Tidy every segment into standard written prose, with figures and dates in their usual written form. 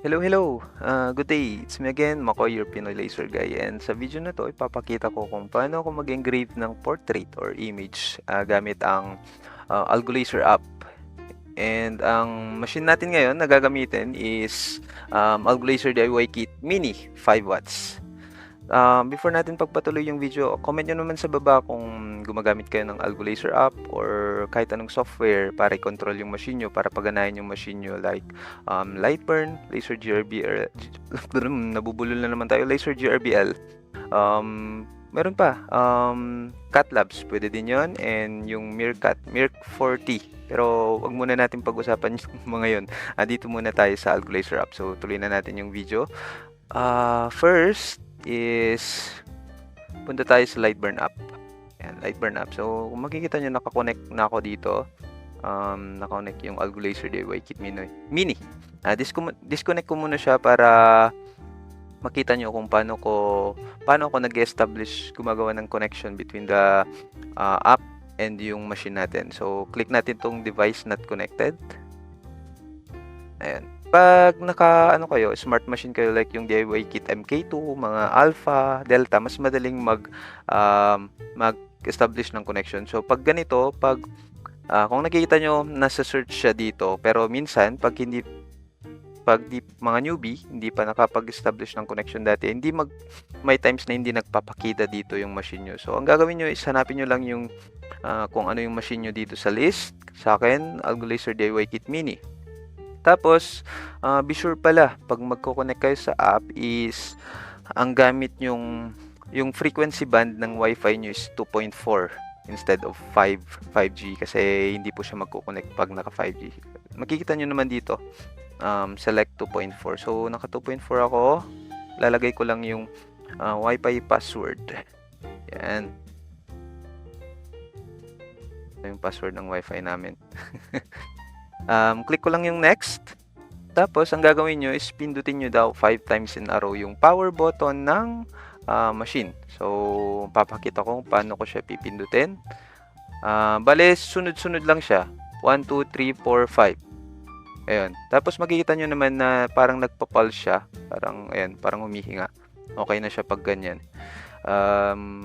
Hello, hello! Good day! It's me again, Makoy, your Pinoy Laser Guy. And sa video na to, ipapakita ko kung paano ako mag-engrave ng portrait or image gamit ang Algo Laser app. And ang machine natin ngayon na gagamitin is Algo Laser DIY Kit Mini 5 watts. Before natin pagpatuloy yung video, comment nyo naman sa baba kung gumagamit kayo ng Algo Laser app or kahit anong software para i-control yung machine nyo, para paganahin yung machine nyo like Lightburn, Laser GRBL, nabubulol na naman tayo, Laser GRBL. Meron pa, Cat Labs, pwede din yon, and yung Meerkat, Mirk 40. Pero wag muna natin pag-usapan yung mga yon. Dito muna tayo sa Algo Laser app. So tuloy na natin yung video. First is punta tayo sa Lightburn app. Ayan, Lightburn app. So kung makikita nyo, nakakonect na ako dito. Nakakonect yung Algo Laser DIY Kit Mini. Disconnect ko muna siya para makita nyo kung paano ako nag-establish, gumagawa ng connection between the app and yung machine natin. So click natin tong device not connected. Ayan. Pag kayo, smart machine kayo like yung DIY Kit MK2, mga Alpha, Delta, mas madaling mag-establish ng connection. So pag ganito, kung nakikita nyo, nasa search siya dito, pero minsan pag mga newbie, hindi pa nakapag-establish ng connection dati, may times na hindi nagpapakita dito yung machine nyo. So ang gagawin nyo is hanapin nyo lang yung kung ano yung machine nyo dito sa list. Sa akin, Algo Laser DIY Kit Mini. Tapos, be sure pala, pag magko-connect kayo sa app is, ang gamit yung frequency band ng Wi-Fi nyo is 2.4 instead of 5G kasi hindi po siya magko-connect pag naka 5G. Makikita nyo naman dito, select 2.4. So, naka 2.4 ako, lalagay ko lang yung Wi-Fi password. Yan. Ito yung password ng Wi-Fi namin. Click ko lang yung next. Tapos, ang gagawin nyo is pindutin nyo daw 5 times in a row yung power button ng machine. So, papakita ko kung paano ko siya pipindutin. Bale, sunod-sunod lang siya. 1, 2, 3, 4, 5. Ayan. Tapos, makikita nyo naman na parang nagpa-pulse siya. Parang humihinga. Okay na siya pag ganyan.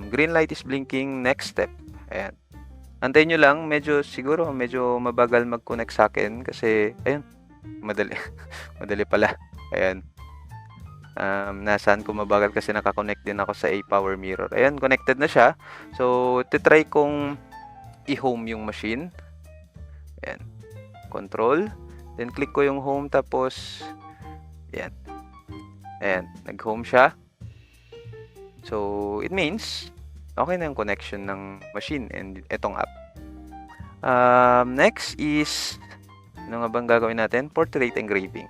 Green light is blinking. Next step. Ayan. Antayin nyo lang, medyo mabagal mag-connect sa akin kasi, ayun, madali. Madali pala. Ayan. Nasaan ko mabagal kasi nakakonect din ako sa A-Power Mirror. Ayan, connected na siya. So, titry kong i-home yung machine. Ayan. Control. Then, click ko yung home tapos, ayan. Ayan, nag-home siya. So, it means, okay na yung connection ng machine and itong app. Next is, ano nga bang gagawin natin? Portrait engraving.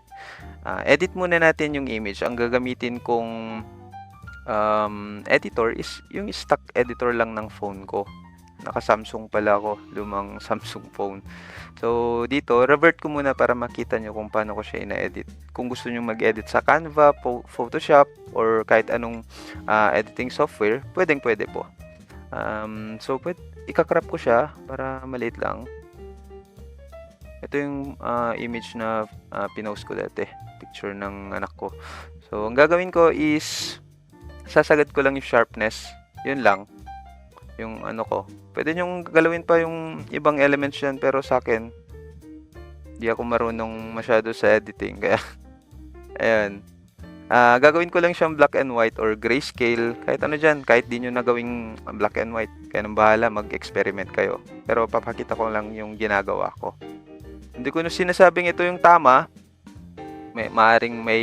Edit muna natin yung image. Ang gagamitin kong editor is yung stock editor lang ng phone ko. Naka-Samsung pala ako, lumang Samsung phone. So, dito, revert ko muna para makita nyo kung paano ko siya ina-edit. Kung gusto nyo mag-edit sa Canva, Photoshop, or kahit anong editing software, pwede po. So, ikakrop ko siya para maliit lang. Ito yung image na pinost ko dati. Picture ng anak ko. So, ang gagawin ko is, sasagad ko lang yung sharpness. Yun lang. Yung ano ko. Pwede nyong galawin pa yung ibang elements yan, pero sa akin, di ako marunong masyado sa editing. Kaya, ayan. Gagawin ko lang siyang black and white or grayscale. Kahit ano dyan. Kahit di nyo nagawing black and white. Kaya nang bahala, mag-experiment kayo. Pero papakita ko lang yung ginagawa ko. Hindi ko na sinasabing ito yung tama. Maaring may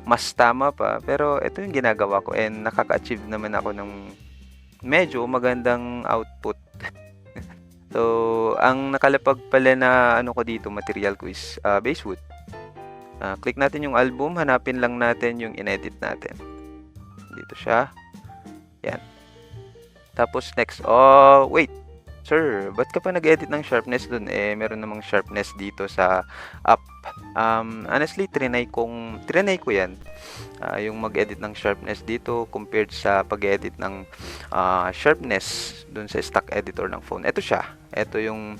mas tama pa. Pero ito yung ginagawa ko. And nakaka-achieve naman ako ng medyo magandang output. So, ang nakalapag pala na ano ko dito, material ko is basswood. Click natin yung album, hanapin lang natin yung inedit natin. Dito siya. Yan. Tapos next, wait. Sir, ba't ka pa nag-edit ng sharpness dun? Meron namang sharpness dito sa app. Honestly, trinay ko yan. Yung mag-edit ng sharpness dito compared sa pag-edit ng sharpness dun sa stock editor ng phone. Ito siya. Ito yung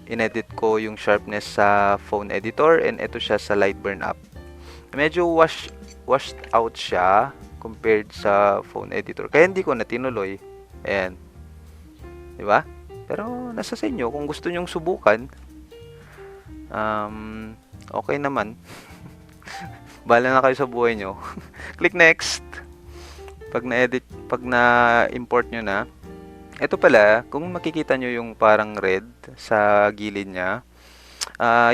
inedit ko yung sharpness sa phone editor, and ito siya sa Lightburn app. Medyo washed out siya compared sa phone editor, kaya hindi ko na tinuloy. Ayan, di ba? Pero nasa sa inyo kung gusto nyong subukan. Okay naman. Bahala na kayo sa buhay nyo. Click next. Pag na-import nyo na, ito pala, kung makikita nyo yung parang red sa gilid niya,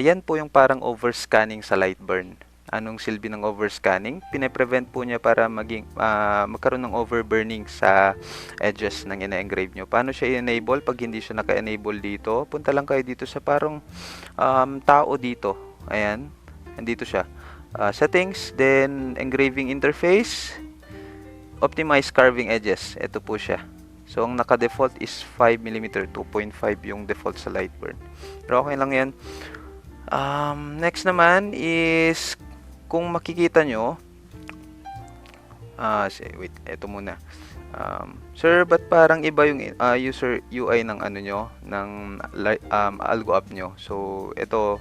yan po yung parang overscanning sa Lightburn. Anong silbi ng overscanning? Pine-prevent po niya para magkaroon ng overburning sa edges ng ina-engrave nyo. Paano siya i-enable? Pag hindi siya naka-enable dito, punta lang kayo dito sa parang tao dito. Ayan, andito siya. Settings, then engraving interface, optimize carving edges. Ito po siya. So, ang naka-default is 5mm, 2.5 yung default sa Lightburn. Pero okay lang yan. Next naman is, kung makikita nyo, wait, ito muna. Sir, ba't parang iba yung user UI ng ano nyo, ng Algo app nyo? So, ito,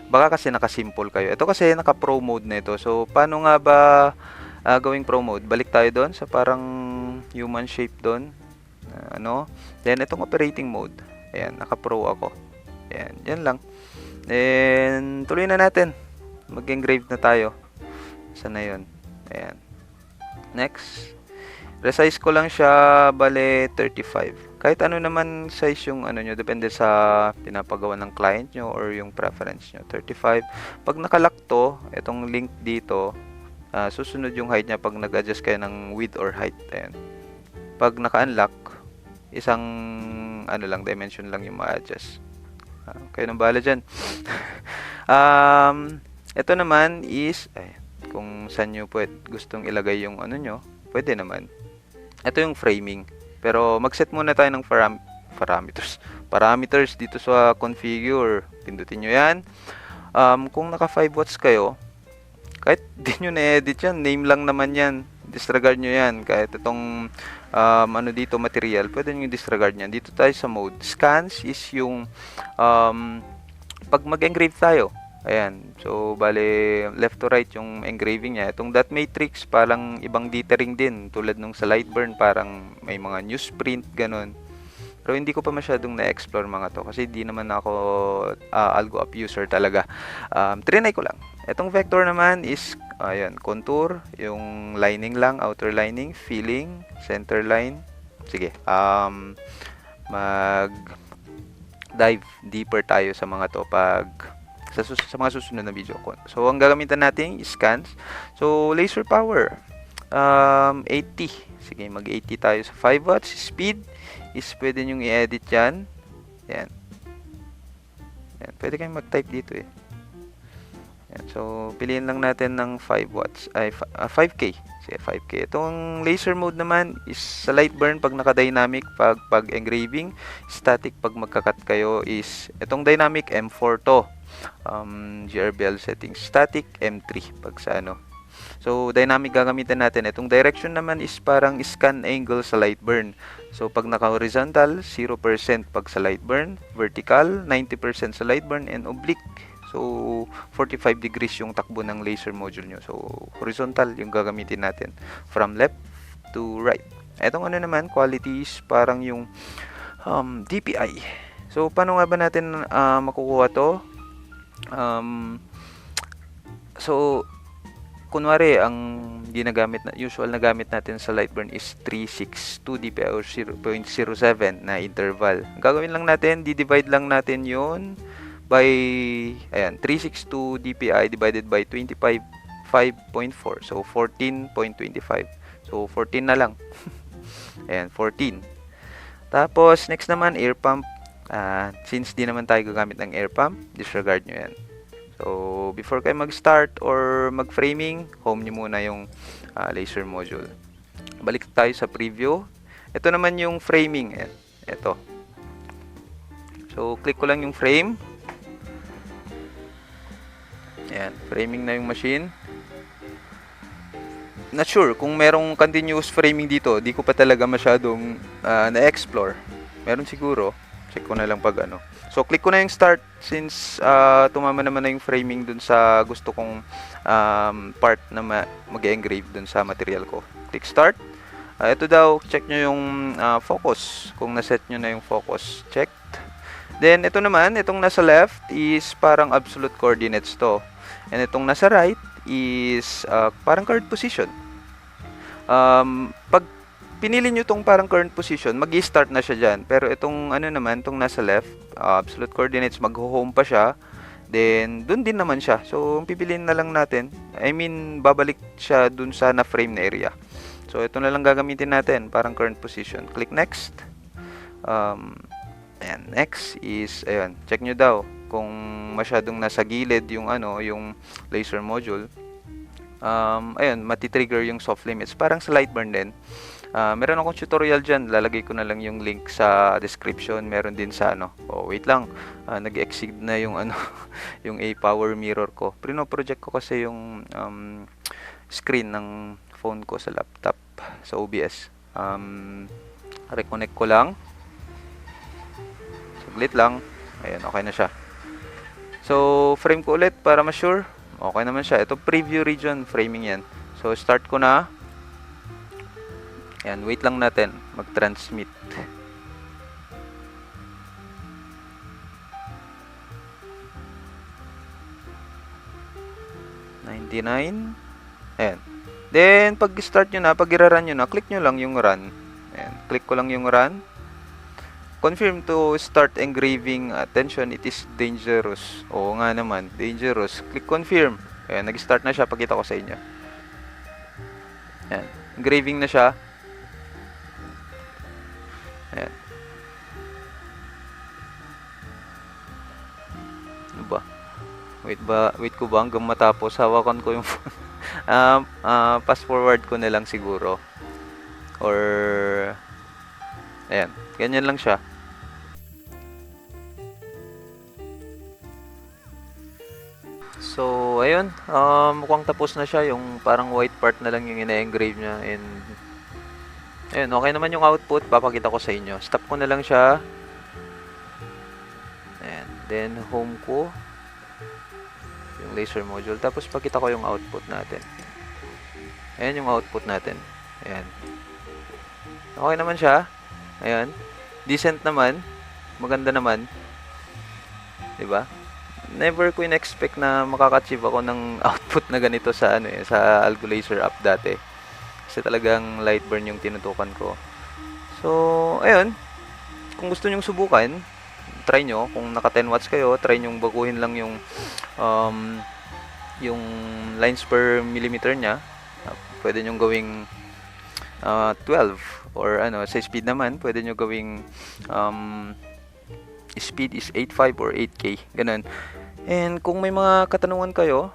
baka kasi naka-simple kayo. Ito kasi naka-pro mode na ito. So, paano nga ba gawing pro mode? Balik tayo doon sa parang human shape doon. Then, itong operating mode. Ayan, naka-pro ako. Ayan, yan lang. Then, tuloy na natin. Mag-engrave na tayo. Saan na yun? Ayan. Next. Resize ko lang siya, bale 35. Kahit ano naman size yung ano nyo, depende sa pinapagawa ng client nyo or yung preference nyo. 35. Pag nakalock to, itong link dito, susunod yung height niya pag nag-adjust kayo ng width or height. Ayan. Pag naka-unlock, isang dimension lang yung ma-adjust. Kayo nang bahala dyan. Ito naman is, kung saan nyo gustong ilagay yung ano nyo, pwede naman. Ito yung framing. Pero mag-set muna tayo ng parameters dito sa configure. Pindutin nyo yan. Kung naka 5 watts kayo, kahit di nyo na-edit yan, name lang naman yan. Disregard nyo yan. Kahit itong dito material, pwede nyo disregard yan. Dito tayo sa mode. Scans is yung pag mag-engrave tayo. Ayan. So, bale, left to right yung engraving niya. Itong dot matrix, parang ibang dithering din. Tulad nung sa Lightburn, parang may mga newsprint, ganun. Pero hindi ko pa masyadong na-explore mga to. Kasi di naman ako Algo app user talaga. Trinay ko lang. Itong vector naman is, ayan, contour. Yung lining lang, outer lining, filling, center line. Sige. Mag-dive deeper tayo sa mga to pag sa mga susunod na video ko. So, ang gagamitan natin is scans. So, laser power. 80. Sige, mag-80 tayo sa 5 watts. Speed is pwede nyong i-edit yan. Yan. Yan. Pwede kayong mag-type dito eh. Yan. So, piliin lang natin ng 5 watts. 5K. Sige, 5K. Itong laser mode naman is sa Lightburn pag naka-dynamic, pag engraving. Static pag magka-cut kayo is itong dynamic M4 to. GRBL settings. Static M3 pag sa ano. So, dynamic gagamitin natin. Itong direction naman is parang scan angle sa Lightburn. So, pag naka-horizontal, 0% pag sa Lightburn. Vertical, 90% sa Lightburn. And oblique. So, 45 degrees yung takbo ng laser module nyo. So, horizontal yung gagamitin natin. From left to right. Itong ano naman, qualities, parang yung DPI. So, paano nga ba natin makukuha to? So, kunwari, ang usual na gamit natin sa Lightburn is 362 dpi or 0.07 na interval. Ang gagawin lang natin, di-divide lang natin yun by, ayan, 362 dpi divided by 25.4. So, 14.25. So, 14 na lang. Ayan, 14. Tapos, next naman, air pump. Since di naman tayo gagamit ng air pump, disregard nyo yan. So, before kayo mag-start or mag-framing, home nyo muna yung laser module. Balik tayo sa preview. Ito naman yung framing. Ito. So, click ko lang yung frame. Ayan, framing na yung machine. Not sure kung merong continuous framing dito. Di ko pa talaga masyadong na-explore. Meron siguro. Check ko na lang pag ano. So, click ko na yung start since tumama naman na yung framing dun sa gusto kong part na mag-engrave dun sa material ko. Click start. Ito daw, check nyo yung focus. Kung naset nyo na yung focus, checked. Then, ito naman, itong nasa left is parang absolute coordinates to. And itong nasa right is parang current position. Pag pinili nyo itong parang current position, mag-i-start na siya dyan. Pero itong ano naman, itong nasa left, absolute coordinates, mag-home pa siya. Then, dun din naman siya. So, pipiliin na lang natin. I mean, babalik siya dun sa na-frame na area. So, ito na lang gagamitin natin, parang current position. Click next. And next is, ayun, check nyo daw kung masyadong nasa gilid yung ano, yung laser module. Ayun, matitrigger yung soft limits. Parang sa Lightburn din. Meron akong tutorial dyan. Lalagay ko na lang yung link sa description. Meron din sa ano. Oh, wait lang. Nag-exceed na yung ano, yung A-power mirror ko. Prino-project ko kasi yung screen ng phone ko sa laptop sa OBS. Reconnect ko lang. Saglit lang. Ayan, okay na siya. So, frame ko ulit para ma-sure. Okay naman siya. Ito preview region framing yan. So, start ko na. Ayan, wait lang natin. Mag-transmit. Ayan. Then, pag start nyo na, pag i-run nyo na, click nyo lang yung run. Ayan, click ko lang yung run. Confirm to start engraving. Attention, it is dangerous. Oo nga naman, dangerous. Click confirm. Ayan, nag-start na siya. Pakita ko sa inyo. Ayan, engraving na siya. Ayan. Ano ba? Wait ko ba hanggang matapos? Hawakan ko yung phone. Fast forward ko na lang siguro. Or ayan, ganyan lang siya. So, ayun, mukhang tapos na siya. Yung parang white part na lang yung ina-engrave niya. And ayun, okay naman yung output. Papakita ko sa inyo. Stop ko na lang siya. And then, home ko yung laser module. Tapos, pakita ko yung output natin. Ayan yung output natin. Ayan. Okay naman siya. Ayan. Decent naman. Maganda naman. Diba? Never ko in-expect na makaka-achieve ako ng output na ganito sa ano sa Algo Laser app dati. Kasi talagang Lightburn yung tinutukan ko. So, ayun. Kung gusto nyong subukan, try nyo. Kung naka 10 watts kayo, try nyong baguhin lang yung lines per millimeter nya. Pwede nyong gawing 12 or ano, sa speed naman, pwede nyo gawing speed is 8.5 or 8K. Ganun. And kung may mga katanungan kayo,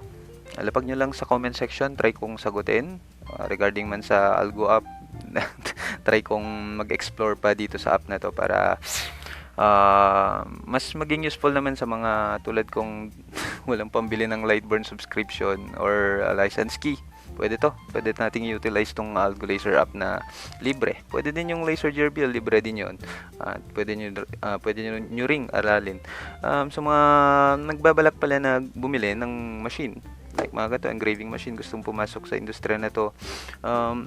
lapag nyo lang sa comment section. Try kong sagutin. Regarding man sa Algo app, try kong mag-explore pa dito sa app na to para mas maging useful naman sa mga tulad kong walang pambili ng Lightburn subscription or license key. Pwede to. Pwede nating utilize tong Algo Laser app na libre. Pwede din yung Laser Gerbil, libre din yun. Pwede nyo ring aralin. Sa mga nagbabalak pala na bumili ng machine, like mga gato, engraving machine, gustong pumasok sa industriya na to,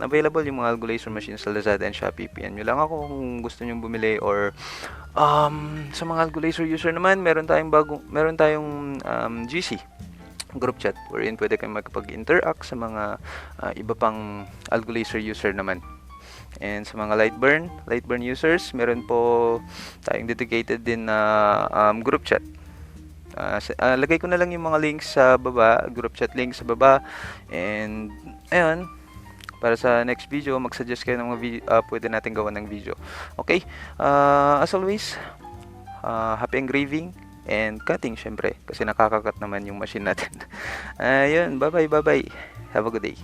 available yung mga Algo Laser machine sa Lazada and Shopee. PM nyo lang ako kung gusto nyo bumili. Or sa mga Algo Laser user naman, meron tayong GC group chat wherein pwede kayong makapag-interact sa mga iba pang Algo Laser user naman. And sa mga Lightburn users, meron po tayong dedicated din na group chat. Lagay ko na lang yung mga links sa baba, group chat links sa baba. And ayun, para sa next video, mag-suggest kayo ng mga pwede natin gawa ng video. Okay, as always, happy engraving and cutting syempre, kasi nakakakat naman yung machine natin. Ayun, bye bye. Have a good day.